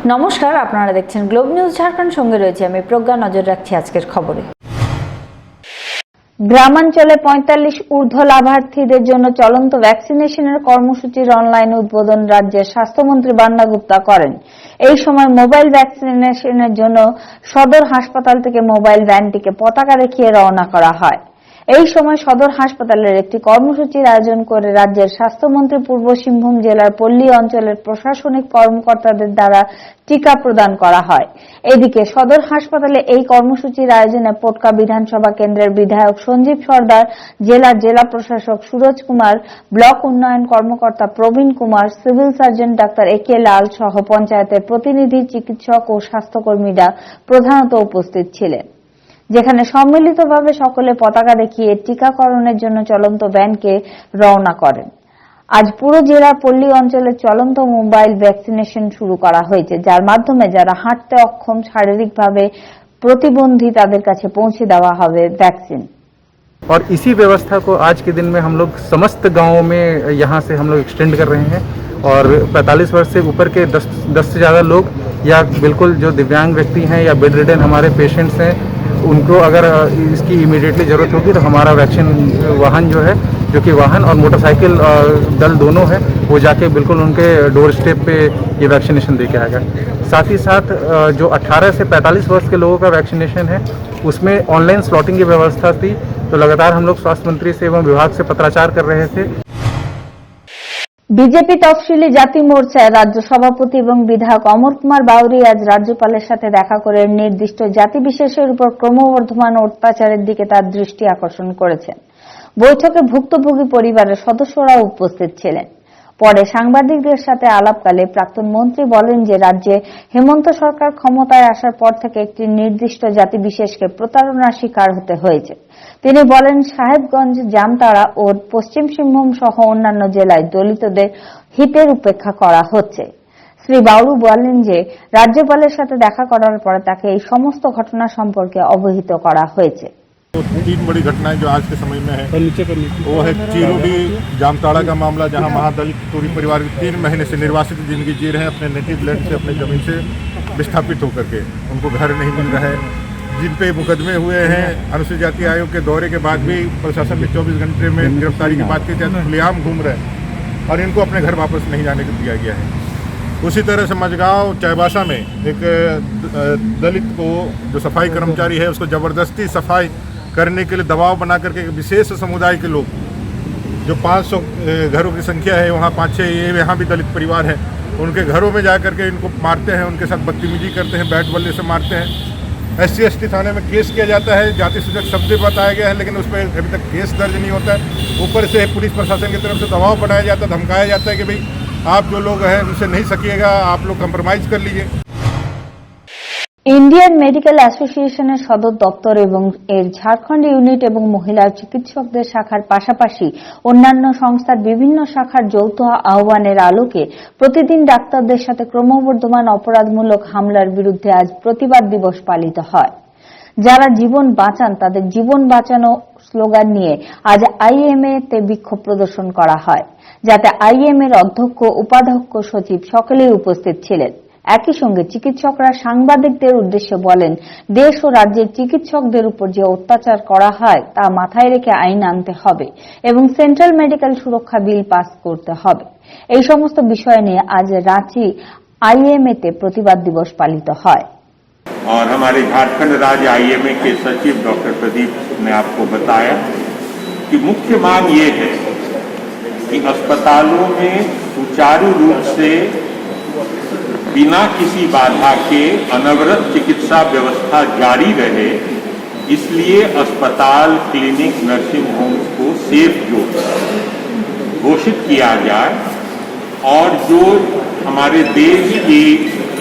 নমস্কার, আপনারা দেখছেন গ্লোব নিউজ ঝাড়খণ্ড। সঙ্গে রয়েছে আমি প্রজ্ঞা। নজর রাখছি আজকের খবরে। গ্রামাঞ্চলে ৪৫ ঊর্ধ্ব লাভার্থীদের জন্য চলন্ত ভ্যাকসিনেশনের কর্মসূচির অনলাইন উদ্বোধন রাজ্যের স্বাস্থ্যমন্ত্রী বান্না গুপ্তা করেন। এই সময় মোবাইল ভ্যাকসিনেশনের জন্য সদর হাসপাতাল থেকে মোবাইল ভ্যানটিকে পতাকা দেখিয়ে রওনা করা হয়। এই সময় সদর হাসপাতালের একটি কর্মসূচির আয়োজন করে রাজ্যের স্বাস্থ্যমন্ত্রী পূর্ব সিংভূম জেলার পল্লী অঞ্চলের প্রশাসনিক কর্মকর্তাদের দ্বারা টিকা প্রদান করা হয়। এদিকে সদর হাসপাতালে এই কর্মসূচির আয়োজনে পোটকা বিধানসভা কেন্দ্রের বিধায়ক সঞ্জীব সর্দার, জেলা প্রশাসক সুরজ কুমার, ব্লক উন্নয়ন কর্মকর্তা প্রবীণ কুমার, সিভিল সার্জন ডাক্তার একে লাল সহ পঞ্চায়েতের প্রতিনিধি, চিকিৎসক ও স্বাস্থ্যকর্মীরা প্রধানত উপস্থিত ছিলেন, যেখানে সম্মিলিতভাবে সকলে পতাকা দেখিয়ে টিকাকরণের জন্য চলন্ত ভ্যানকে রওনা করেন। আজ পুরো জেলার পল্লী অঞ্চলে চলন্ত মোবাইল ভ্যাকসিনেশন শুরু করা হয়েছে, যার মাধ্যমে যারা হাঁটতে অক্ষম, শারীরিকভাবে প্রতিবন্ধী তাদের কাছে পৌঁছে দেওয়া হবে ভ্যাকসিন। और इसी व्यवस्था को आज के दिन में हम लोग समस्त गांवों में यहाँ से हम लोग एक्सटेंड कर रहे हैं और 45 वर्ष से ऊपर के 10 से ज़्यादा लोग या बिल्कुल जो दिव्यांग व्यक्ति हैं या बेड रिडन हमारे पेशेंट्स हैं, उनको अगर इसकी इमीडिएटली ज़रूरत होगी तो हमारा वैक्सीन वाहन जो है, जो कि वाहन और मोटरसाइकिल दल दोनों है, वो जाके बिल्कुल उनके डोर स्टेप पे ये वैक्सीनेशन दे के आएगा। साथ ही साथ जो 18 से 45 वर्ष के लोगों का वैक्सीनेशन है उसमें ऑनलाइन स्लॉटिंग की व्यवस्था थी, तो लगातार हम लोग स्वास्थ्य मंत्री से एवं विभाग से पत्राचार कर रहे थे। বিজেপি তফসিলি জাতি মোর্চার রাজ্য সভাপতি এবং বিধায়ক অমর কুমার বাউরি আজ রাজ্যপালের সাথে দেখা করে নির্দিষ্ট জাতি বিশেষের উপর ক্রমবর্ধমান অত্যাচারের দিকে তার দৃষ্টি আকর্ষণ করেছেন। বৈঠকে ভুক্তভোগী পরিবারের সদস্যরাও উপস্থিত ছিলেন। পরে সাংবাদিকদের সাথে আলাপকালে প্রাক্তন মন্ত্রী বলেন যে রাজ্যে হেমন্ত সরকার ক্ষমতায় আসার পর থেকে একটি নির্দিষ্ট জাতি বিশেষকে প্রতারণার শিকার হতে হয়েছে। তিনি বলেন, সাহেবগঞ্জ, জামতাড়া ও পশ্চিম সিংভূম সহ অন্যান্য জেলায় দলিতদের হিতের উপেক্ষা করা হচ্ছে। শ্রী বাউরু বলেন যে রাজ্যপালের সাথে দেখা করার পরে তাকে এই সমস্ত ঘটনা সম্পর্কে অবহিত করা হয়েছে। तो 3 बड़ी घटनाएं जो आज के समय में है वो है चिरोडी जामताड़ा का मामला, जहां महादलित टोरी परिवार 3 महीने से निर्वासित जिंदगी जी रहे हैं, अपने नेटिव लैंड से, अपनी जमीन से विस्थापित होकर के। उनको घर नहीं मिल रहा है, जिन पे मुकदमे हुए हैं। अनुसूचित जाति आयोग के दौरे के बाद भी प्रशासन ने 24 घंटे में गिरफ्तारी की बात की थी, खुलेआम घूम रहे हैं और इनको अपने घर वापस नहीं जाने को दिया गया है। उसी तरह से मझगांव चाईबासा में एक दलित को, जो सफाई कर्मचारी है, उसको जबरदस्ती सफाई करने के लिए दबाव बना करके विशेष समुदाय के लोग, जो 500 घरों की संख्या है, वहाँ 5-6 ये यहाँ भी दलित परिवार है, उनके घरों में जा करके इनको मारते हैं, उनके साथ बदतमीजी करते हैं, बैट बल्ले से मारते हैं। SC/ST थाने में केस किया जाता है, जाति सूचक शब्द बताया गया है, लेकिन उस पर अभी तक केस दर्ज नहीं होता है। ऊपर से पुलिस प्रशासन की तरफ से दबाव बनाया जाता है, धमकाया जाता है कि भाई आप जो लोग हैं उनसे नहीं सकिएगा, आप लोग कंप्रोमाइज कर लीजिए। ইন্ডিয়ান মেডিকেল অ্যাসোসিয়েশনের সদর দপ্তর এবং এর ঝাড়খণ্ড ইউনিট এবং মহিলা চিকিৎসকদের শাখার পাশাপাশি অন্যান্য সংস্থার বিভিন্ন শাখার যৌথ আহ্বানের আলোকে প্রতিদিন ডাক্তারদের সাথে ক্রমবর্ধমান অপরাধমূলক হামলার বিরুদ্ধে আজ প্রতিবাদ দিবস পালিত হয়। যারা জীবন বাঁচান তাদের জীবন বাঁচানো স্লোগান নিয়ে আজ IMA তে বিক্ষোভ প্রদর্শন করা হয়, যাতে IMA এর অধ্যক্ষ, উপাধ্যক্ষ, সচিব সকলেই উপস্থিত ছিলেন। একই সঙ্গে চিকিৎসকরা সাংবাদিকদের উদ্দেশ্যে বলেন, দেশ ও রাজ্যের চিকিৎসকদের উপর যে অত্যাচার করা হয় তা মাথায় রেখে আইন আনতে হবে এবং সেন্ট্রাল মেডিকেল সুরক্ষা বিল পাস করতে হবে। এই সমস্ত বিষয় নিয়ে আজ রাঁচি IMA তে প্রতিবাদ দিবস পালিত হয়। और हमारे झारखंड राज्य IMA के सचिव डॉक्टर प्रदीप ने आपको बताया कि मुख्य मांग ये है कि अस्पतालों में सुचारू रूप से बिना किसी बाधा के अनवरत चिकित्सा व्यवस्था जारी रहे, इसलिए अस्पताल, क्लिनिक, नर्सिंग होम्स को सेफ जोन घोषित किया जाए और जो हमारे देश के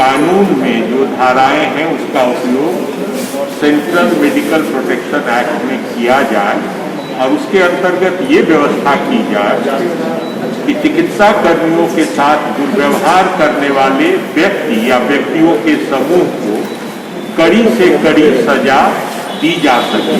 कानून में जो धाराएं हैं उसका उपयोग सेंट्रल मेडिकल प्रोटेक्शन एक्ट में किया जाए और उसके अंतर्गत ये व्यवस्था की जाए कि चिकित्सा कर्मियों के साथ दुर्व्यवहार करने वाले व्यक्ति या व्यक्तियों के समूह को कड़ी से कड़ी सजा दी जा सके।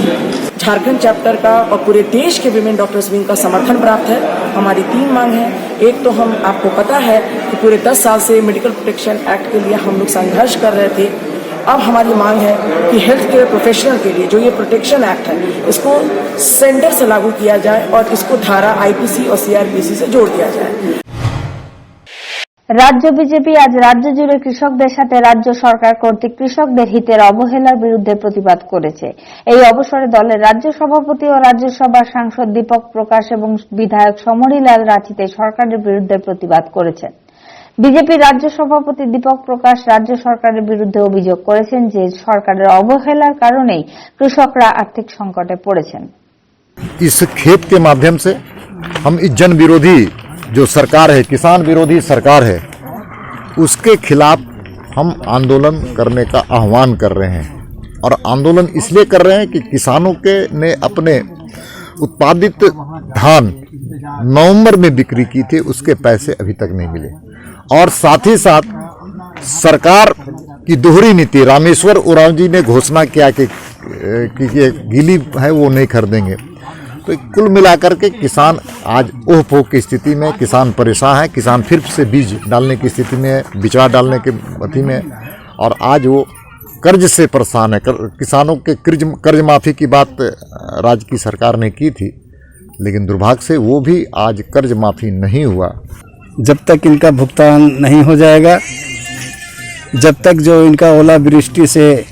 झारखंड चैप्टर का और पूरे देश के विमेन डॉक्टर्स विंग का समर्थन प्राप्त है। हमारी 3 मांग है। एक तो हम आपको पता है कि पूरे 10 साल से मेडिकल प्रोटेक्शन एक्ट के लिए हम लोग संघर्ष कर रहे थे। अब हमारी मांग है कि हेल्थ केयर प्रोफेशनल के लिए जो ये प्रोटेक्शन एक्ट है इसको सेंटर से लागू किया जाए और इसको धारा आईपीसी और सीआरपीसी से जोड़ दिया जाए। রাজ্য বিজেপি আজ রাজ্য জুড়ে কৃষকদের সাথে রাজ্য সরকার কর্তৃক কৃষকদের হিতের অবহেলার বিরুদ্ধে প্রতিবাদ করেছে। এই অবসরে দলের রাজ্য সভাপতি ও রাজ্যসভার সাংসদ দীপক প্রকাশ এবং বিধায়ক সমরীলাল রাঠিতে সরকারের বিরুদ্ধে প্রতিবাদ করেছেন। বিজেপির রাজ্য সভাপতি দীপক প্রকাশ রাজ্য সরকারের বিরুদ্ধে অভিযোগ করেছেন যে সরকারের অবহেলার কারণেই কৃষকরা আর্থিক সংকটে পড়েছেন। इस खेत के माध्यम से हम इस जन विरोधी जो सरकार है, किसान विरोधी सरकार है, उसके खिलाफ हम आंदोलन करने का आह्वान कर रहे हैं। और आंदोलन इसलिए कर रहे हैं कि किसानों के ने अपने उत्पादित धान नवंबर में बिक्री की थी, उसके पैसे अभी तक नहीं मिले। और साथ ही साथ सरकार की दोहरी नीति, रामेश्वर उरांव जी ने घोषणा किया कि गीली है वो नहीं खरीदेंगे। तो कुल मिलाकर के किसान आज ओह पोह की स्थिति में, किसान परेशान है। किसान फिर से बीज डालने की स्थिति में, बिचड़ा डालने के अथी में, और आज वो कर्ज से परेशान है। किसानों के कर्ज माफ़ी की बात राज्य की सरकार ने की थी, लेकिन दुर्भाग्य से वो भी आज कर्ज माफ़ी नहीं हुआ। जब तक इनका भुगतान नहीं हो जाएगा, जब तक जो इनका ओलावृष्टि से,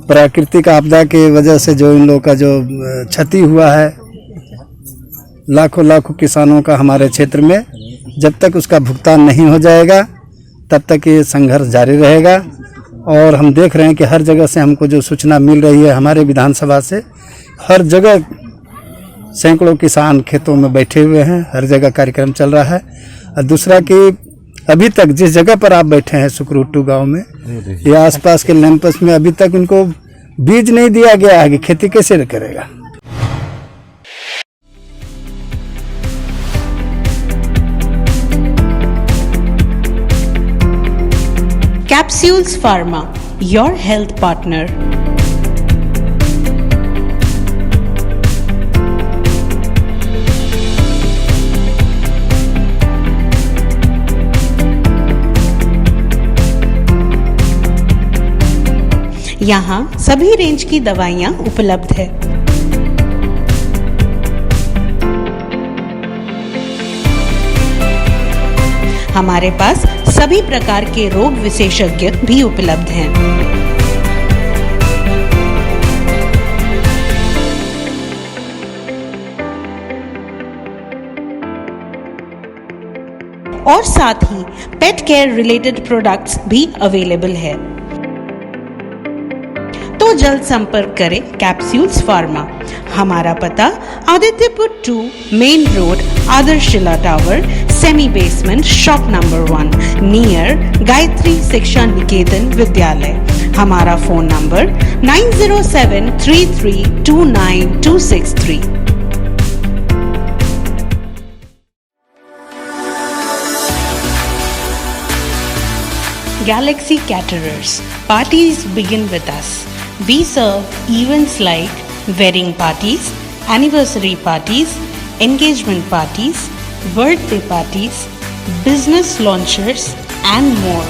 प्राकृतिक आपदा के वजह से जो इन लोगों का जो क्षति हुआ है लाखों किसानों का हमारे क्षेत्र में, जब तक उसका भुगतान नहीं हो जाएगा तब तक ये संघर्ष जारी रहेगा। और हम देख रहे हैं कि हर जगह से हमको जो सूचना मिल रही है हमारे विधानसभा से, हर जगह सैकड़ों किसान खेतों में बैठे हुए हैं, हर जगह कार्यक्रम चल रहा है। और दूसरा कि अभी तक जिस जगह पर आप बैठे हैं सुकरूटू गांव में या आसपास के लैंपस में, अभी तक उनको बीज नहीं दिया गया है कि खेती कैसे करेगा। Capsules Pharma, your health partner. यहाँ सभी रेंज की दवाइयाँ उपलब्ध है। हमारे पास सभी प्रकार के रोग विशेषज्ञ भी उपलब्ध हैं। और साथ ही पेट केयर रिलेटेड प्रोडक्ट्स भी अवेलेबल है। तो जल्द संपर्क करें कैप्सूल्स फार्मा। हमारा पता Adityapur 2 main road, Adarshila tower, semi basement, shop number 1 near Gayatri Shiksha Niketan Vidyalaya. हमारा phone number 9073329263। Galaxy Caterers. Parties begin with us. We serve events like wedding parties, anniversary parties, engagement parties, birthday parties, business launches, and more.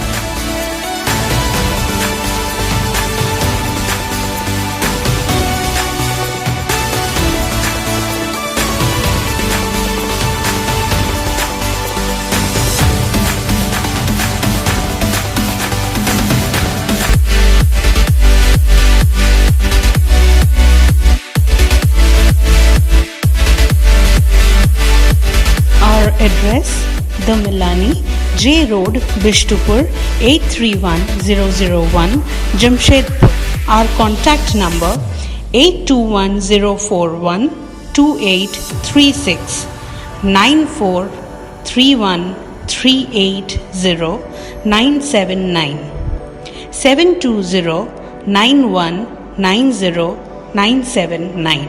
Address: The Milani, J Road, Bishtupur, 831001, Jamshedpur. Our contact number 8210412836 9431380979 7209190979.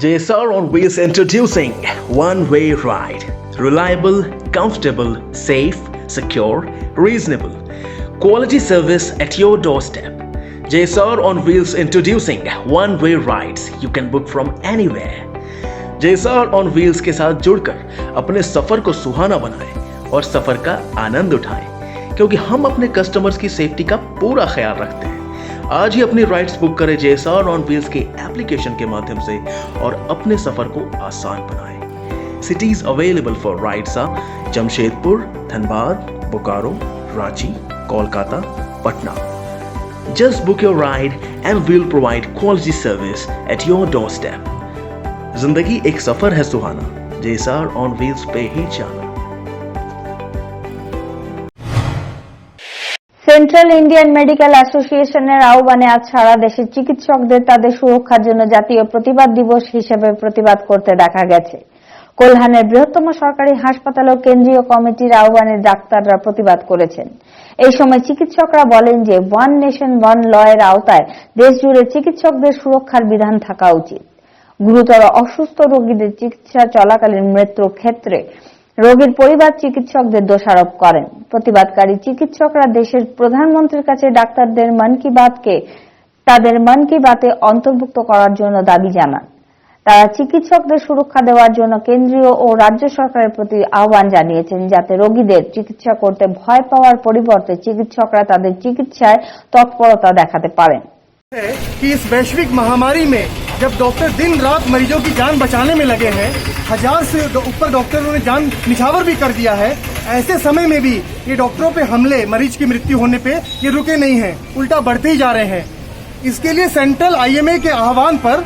JSR on Wheels introducing One Way Ride. reliable, comfortable, safe, secure, reasonable. Quality service at your doorstep. JSR on Wheels introducing one-way rides you can book from anywhere. JSR on Wheels के साथ जुड़कर अपने सफर को सुहाना बनाएं और सफर का आनंद उठाएं, क्योंकि हम अपने कस्टमर्स की सेफ्टी का पूरा ख्याल रखते हैं। आज ही अपनी राइड्स बुक करें JSR on Wheels के एप्लीकेशन के माध्यम से और अपने सफर को आसान बनाएं। Cities available for rides are Jamshedpur, Dhanbad, Bokaro, Ranchi, Kolkata, Patna. Just book your ride and we'll provide quality service at your doorstep. जिंदगी एक सफर है सुहाना, JSR on Wheels पे ही जाना। সেন্ট্রাল ইন্ডিয়ান মেডিকেল অ্যাসোসিয়েশনের আহ্বানে আজ সারা দেশে চিকিৎসকদের তাদের সুরক্ষার জন্য জাতীয় প্রতিবাদ দিবস হিসেবে প্রতিবাদ করতে দেখা গেছে। কল্যাণের বৃহত্তম সরকারি হাসপাতাল ও কেন্দ্রীয় কমিটির আহ্বানে ডাক্তাররা প্রতিবাদ করেছেন। এই সময় চিকিৎসকরা বলেন যে ওয়ান নেশন ওয়ান ল এর আওতায় দেশজুড়ে চিকিৎসকদের সুরক্ষার বিধান থাকা উচিত। গুরুতর অসুস্থ রোগীদের চিকিৎসা চলাকালীন মৃত্যুর ক্ষেত্রে রোগীর পরিবার চিকিৎসকদের দোষারোপ করেন। প্রতিবাদকারী চিকিৎসকরা দেশের প্রধানমন্ত্রীর কাছে ডাক্তারদের তাদের মন কি বাতে অন্তর্ভুক্ত করার জন্য দাবি জানান। তারা চিকিৎসকদের সুরক্ষা দেওয়ার জন্য কেন্দ্রীয় ও রাজ্য সরকারের প্রতি আহ্বান জানিয়েছেন, যাতে রোগীদের চিকিৎসা করতে ভয় পাওয়ার পরিবর্তে চিকিৎসকরা তাদের চিকিৎসায় তৎপরতা দেখাতে পারেন। कि इस वैश्विक महामारी में जब डॉक्टर दिन रात मरीजों की जान बचाने में लगे हैं, 1000 से ऊपर डॉक्टरों ने जान निछावर भी कर दिया है, ऐसे समय में भी ये डॉक्टरों पे हमले, मरीज की मृत्यु होने पे ये रुके नहीं हैं, उल्टा बढ़ते ही जा रहे हैं। इसके लिए सेंट्रल IMA के आह्वान पर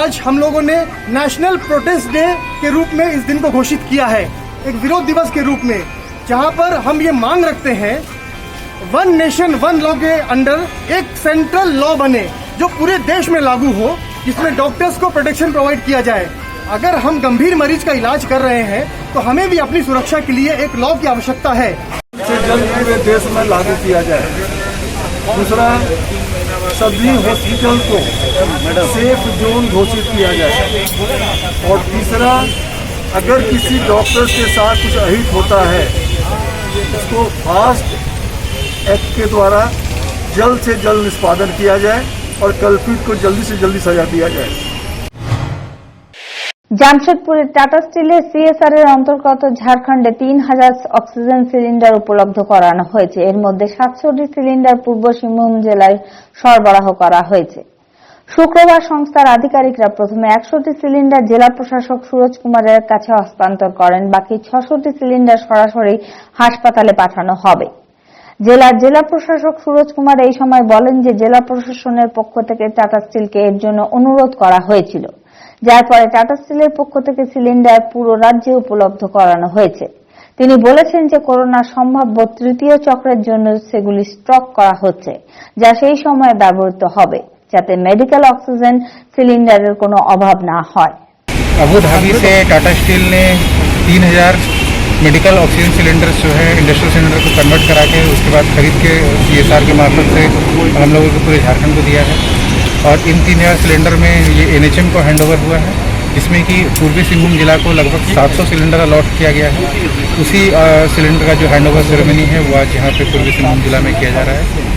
आज हम लोगों ने नेशनल प्रोटेस्ट डे के रूप में इस दिन को घोषित किया है, एक विरोध दिवस के रूप में, जहां पर हम ये मांग रखते हैं वन नेशन वन लॉ के अंडर एक सेंट्रल लॉ बने जो पूरे देश में लागू हो, जिसमें डॉक्टर्स को प्रोटेक्शन प्रोवाइड किया जाए। अगर हम गंभीर मरीज का इलाज कर रहे हैं तो हमें भी अपनी सुरक्षा के लिए एक लॉ की आवश्यकता है। जल्द पूरे देश में लागू किया जाए। दूसरा, सभी हॉस्पिटल को सेफ जोन घोषित किया जाए। और तीसरा, अगर किसी डॉक्टर के साथ कुछ अहित होता है उसको फास्ट एक्ट के द्वारा जल्द से जल्द निष्पादन किया जाए और कल्पित को जल्दी से जल्दी सजा दिया जाए। জামশেদপুরের টাটা স্টিলের CSR এর অন্তর্গত ঝাড়খণ্ডে 3000 অক্সিজেন সিলিন্ডার উপলব্ধ করানো হয়েছে। এর মধ্যে 700টি সিলিন্ডার পূর্ব সিংভূম জেলায় সরবরাহ করা হয়েছে। শুক্রবার সংস্থার আধিকারিকরা প্রথমে 100টি সিলিন্ডার জেলা প্রশাসক সুরজ কুমারের কাছে হস্তান্তর করেন। বাকি 600টি সিলিন্ডার সরাসরি হাসপাতালে পাঠানো হবে। জেলা প্রশাসক সুরজ কুমার এই সময় বলেন যে জেলা প্রশাসনের পক্ষ থেকে টাটা স্টিলকে এর জন্য অনুরোধ করা হয়েছিল, যার পরে টাটা স্টিলের পক্ষ থেকে সিলিন্ডার পুরো রাজ্যে উপলব্ধ করানো হয়েছে। তিনি বলেছেন যে করোনার সম্ভাব্য তৃতীয় চক্রের জন্য সেগুলি স্টক করা হচ্ছে, যা সেই সময়ে ব্যবহৃত হবে, যাতে মেডিকেল অক্সিজেন সিলিন্ডারের কোনো অভাব না হয়। अबू धाबी से टाटा स्टील ने 3000 मेडिकल ऑक्सीजन सिलेंडर्स जो है इंडस्ट्रियल सिलेंडर को कन्वर्ट करा के उसके बाद खरीद के CSR के मार्फत से हम लोगों को पूरे झारखंड को दिया है। और इन 3000 सिलेंडर में ये NHM को हैंडओवर हुआ है, जिसमें कि पूर्वी सिंहभूम जिला को लगभग 700 सिलेंडर अलॉट किया गया है। उसी सिलेंडर का जो हैंडओवर सेरेमनी है वो आज यहाँ पे पूर्वी सिंहभूम जिला में किया जा रहा है।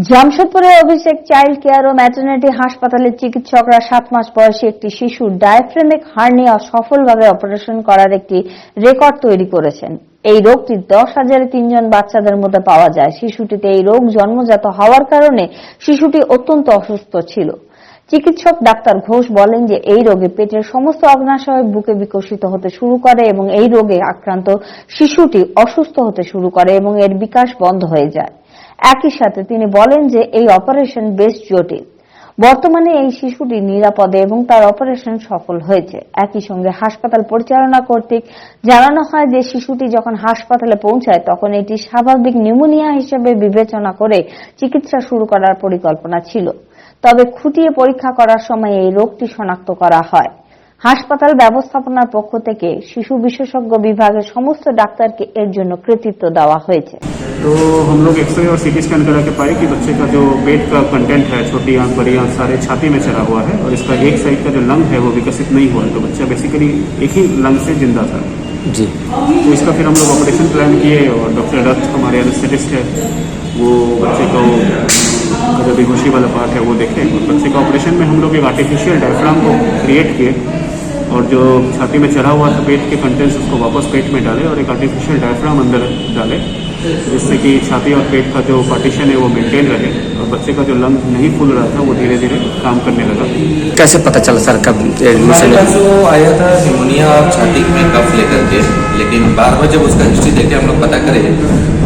জামশেদপুরের অভিষেক চাইল্ড কেয়ার ও ম্যাটারনিটি হাসপাতালের চিকিৎসকরা 7 মাস বয়সী একটি শিশুর ডায়াফ্রেমিক হার্নিয়া সফলভাবে অপারেশন করার একটি রেকর্ড তৈরি করেছেন। এই রোগটি 10,000-এ 3 জন বাচ্চাদের মধ্যে পাওয়া যায়। শিশুটিতে এই রোগ জন্মজাত হওয়ার কারণে শিশুটি অত্যন্ত অসুস্থ ছিল। চিকিৎসক ডাক্তার ঘোষ বলেন যে এই রোগে পেটের সমস্ত অগ্নাশয় বুকে বিকশিত হতে শুরু করে এবং এই রোগে আক্রান্ত শিশুটি অসুস্থ হতে শুরু করে এবং এর বিকাশ বন্ধ হয়ে যায়। একই সাথে তিনি বলেন যে এই অপারেশন বেশ জটিল। বর্তমানে এই শিশুটি নিরাপদে এবং তার অপারেশন সফল হয়েছে। একই সঙ্গে হাসপাতাল পরিচালনা কর্তৃক জানানো হয় যে শিশুটি যখন হাসপাতালে পৌঁছায় তখন এটি স্বাভাবিক নিউমোনিয়া হিসেবে বিবেচনা করে চিকিৎসা শুরু করার পরিকল্পনা ছিল। তবে খুঁটিয়ে পরীক্ষা করার সময় এই রোগটি শনাক্ত করা হয়। হাসপাতাল ব্যবস্থাপনার পক্ষ থেকে শিশু বিশেষজ্ঞ বিভাগের সমস্ত ডাক্তারকে এর জন্য কৃতিত্ব দেওয়া হয়েছে। तो हम लोग एक्सरे और सीटी स्कैन करा के पाए कि बच्चे का जो पेट का कंटेंट है, छोटी आंख बड़ी आंख सारे छाती में चला हुआ है और इसका एक साइड का जो लंग है वो विकसित नहीं हुआ है, तो बच्चा बेसिकली एक ही लंग से जिंदा था जी। तो इसका फिर हम लोग ऑपरेशन प्लान किए और डॉक्टर रथ हमारे एनेस्थेटिस्ट है, वो बच्चे को जो बेहोशी वाला पार्ट है वो देखे और बच्चे का ऑपरेशन में हम लोग एक आर्टिफिशियल डायफ्राम को क्रिएट किए और जो छाती में चढ़ा हुआ था पेट के कंटेंट्स उसको वापस पेट में डाले और एक आर्टिफिशियल डायफ्राम अंदर डाले, जिससे कि छाती और पेट का जो पार्टीशन है वो मेंटेन रहे और बच्चे का जो लंग नहीं फूल रहा था वो धीरे धीरे काम करने लगा। कैसे पता चला सर कब एडमिशन आया था? निमोनिया और छाती में कफ लेकर के, लेकिन बार बार जब उसका हिस्ट्री देखे हम लोग पता करें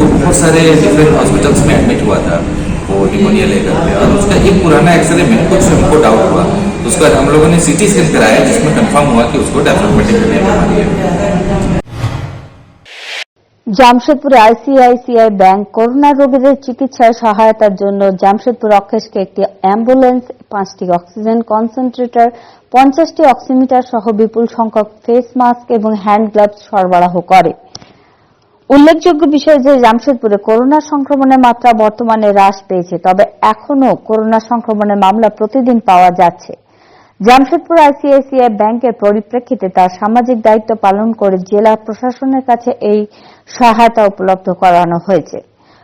तो बहुत सारे डिफरेंट हॉस्पिटल्स में एडमिट हुआ था वो निमोनिया लेकर के, और उसका एक पुराना एक्सरे में कुछ हमको डाउट हुआ, तो उसके बाद हम लोगों ने सीटी स्कैन कराया जिसमें कंफर्म हुआ कि उसको डेवलपमेंट बीमारी है। জামশেদপুরে আইসিআইসিআই ব্যাংক করোনা রোগীদের চিকিৎসায় সহায়তার জন্য জামশেদপুর অক্ষেশকে একটি অ্যাম্বুলেন্স, 5টি অক্সিজেন কনসেন্ট্রেটর, 50টি অক্সিমিটার সহ বিপুল সংখ্যক ফেস মাস্ক এবং হ্যান্ড গ্লাভস সরবরাহ করে। উল্লেখযোগ্য বিষয় যে জামশেদপুরে করোনা সংক্রমণের মাত্রা বর্তমানে হ্রাস পেয়েছে, তবে এখনও করোনা সংক্রমণের মামলা প্রতিদিন পাওয়া যাচ্ছে। জামশেদপুর আইসিআইসিআই ব্যাংকের পরিপ্রেক্ষিতে তার সামাজিক দায়িত্ব পালন করে জেলা প্রশাসনের কাছে এই সহায়তা উপলব্ধ করানো হয়েছে।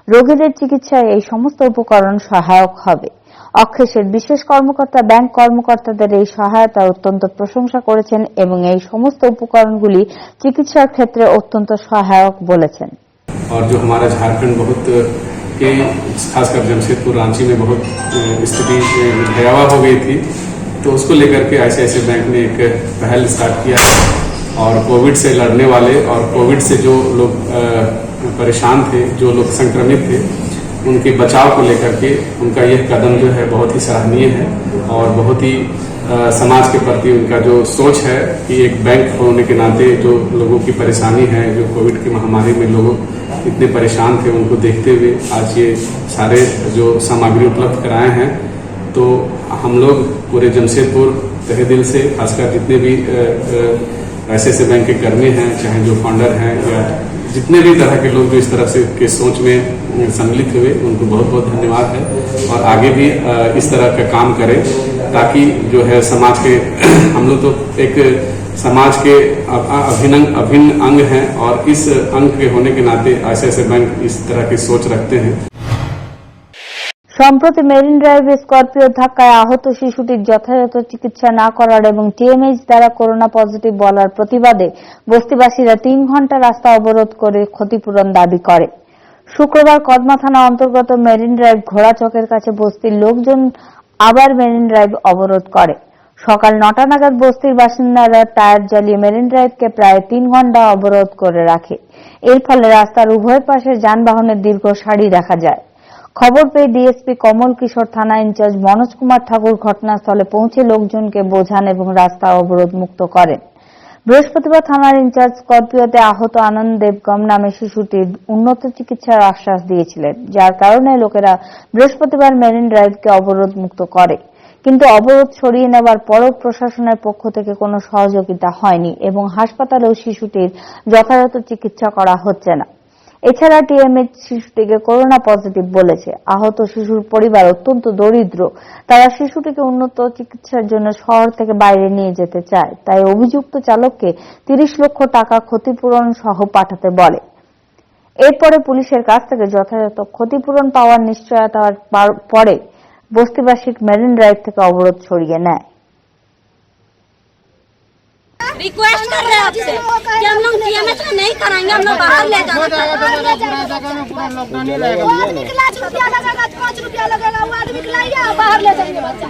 রোগীদের চিকিৎসায় এই সমস্ত উপকরণ সহায়ক হবে। অক্ষেশের বিশেষ কর্মকর্তা ব্যাংক কর্মকর্তাদের এই সহায়তা অত্যন্ত প্রশংসা করেছেন এবং এই সমস্ত উপকরণগুলি চিকিৎসার ক্ষেত্রে অত্যন্ত সহায়ক বলেছেন। और जो हमारा झारखंड बहुत के खासकर जमशेदपुर रांची में बहुत स्थिति भयावह हो गई थी, तो उसको लेकर के आईसीआईसीआई बैंक ने एक पहल स्टार्ट किया और कोविड से लड़ने वाले और कोविड से जो लोग परेशान थे, जो लोग संक्रमित थे, उनके बचाव को लेकर के उनका यह कदम जो है बहुत ही सराहनीय है और बहुत ही समाज के प्रति उनका जो सोच है कि एक बैंक होने के नाते जो लोगों की परेशानी है, जो कोविड की महामारी में लोग इतने परेशान थे, उनको देखते हुए आज ये सारे जो सामग्री उपलब्ध कराए हैं। तो हम लोग पूरे जमशेदपुर तहे दिल से, खासकर जितने भी ऐसे बैंक के कर्मी हैं, चाहे जो फाउंडर हैं या जितने भी तरह के लोग जो इस तरह से के सोच में सम्मिलित हुए, उनको बहुत बहुत धन्यवाद है और आगे भी इस तरह का काम करें ताकि जो है समाज के हम लोग तो एक समाज के अभिन्न अंग हैं और इस अंग के होने के नाते ऐसे बैंक इस तरह की सोच रखते हैं। সম্প্রতি মেরিন ড্রাইভে স্করপিও ধাক্কায় আহত শিশুটির যথাযথ চিকিৎসা না করার এবং টিএমএইচ দ্বারা করোনা পজিটিভ বলার প্রতিবাদে বস্তিবাসীরা 3 ঘণ্টা রাস্তা অবরোধ করে ক্ষতিপূরণ দাবি করে। শুক্রবার কদমা থানা অন্তর্গত মেরিন ড্রাইভ ঘোড়াচকের কাছে বস্তির লোকজন আবার মেরিন ড্রাইভ অবরোধ করে। সকাল 9টা নাগাদ বস্তির বাসিন্দারা টায়ার জ্বালিয়ে মেরিন ড্রাইভকে প্রায় 3 ঘণ্টা অবরোধ করে রাখে। এর ফলে রাস্তার উভয় পাশে যানবাহনের দীর্ঘ সারি দেখা যায়। খবর পেয়ে ডিএসপি কমল কিশোর, থানা ইনচার্জ মনোজ কুমার ঠাকুর ঘটনাস্থলে পৌঁছে লোকজনকে বোঝান এবং রাস্তা অবরোধ মুক্ত করেন। বৃহস্পতিবার থানার ইনচার্জ স্করপিওতে আহত আনন্দ দেবগম নামে শিশুটির উন্নত চিকিৎসার আশ্বাস দিয়েছিলেন, যার কারণে লোকেরা বৃহস্পতিবার মেরিন ড্রাইভকে অবরোধ মুক্ত করে। কিন্তু অবরোধ সরিয়ে নেওয়ার পরও প্রশাসনের পক্ষ থেকে কোনো সহযোগিতা হয়নি এবং হাসপাতালেও শিশুটির যথাযথ চিকিৎসা করা হচ্ছে না। এছাড়া টিএমএইচ শিশুটিকে করোনা পজিটিভ বলেছে। আহত শিশুর পরিবার অত্যন্ত দরিদ্র, তারা শিশুটিকে উন্নত চিকিৎসার জন্য শহর থেকে বাইরে নিয়ে যেতে চায়, তাই অভিযুক্ত চালককে 30 লক্ষ টাকা ক্ষতিপূরণ সহ পাঠাতে বলে। এরপরে পুলিশের কাছ থেকে যথাযথ ক্ষতিপূরণ পাওয়ার নিশ্চয়তার পরে বস্তিবাসী মেরিন ড্রাইভ থেকে অবরোধ সরিয়ে নেয়। रिक्वेस्ट कर रहे हैं आपसे कि हम लोग टीएमएच में नहीं कराएंगे, हम लोग बाहर ले जाएंगे। रुपया लगेगा, 5 रुपया लगेगा, वो आदमी खिलाइए बाहर ले जाएंगे बच्चा।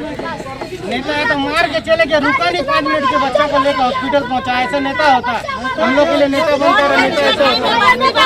नेता है तो मार के चले गए, रुका नहीं 5 मिनट के बच्चा को लेकर हॉस्पिटल पहुंचा। ऐसा नेता होता है? हम लोग के लिए नेता बनता रहे, नेता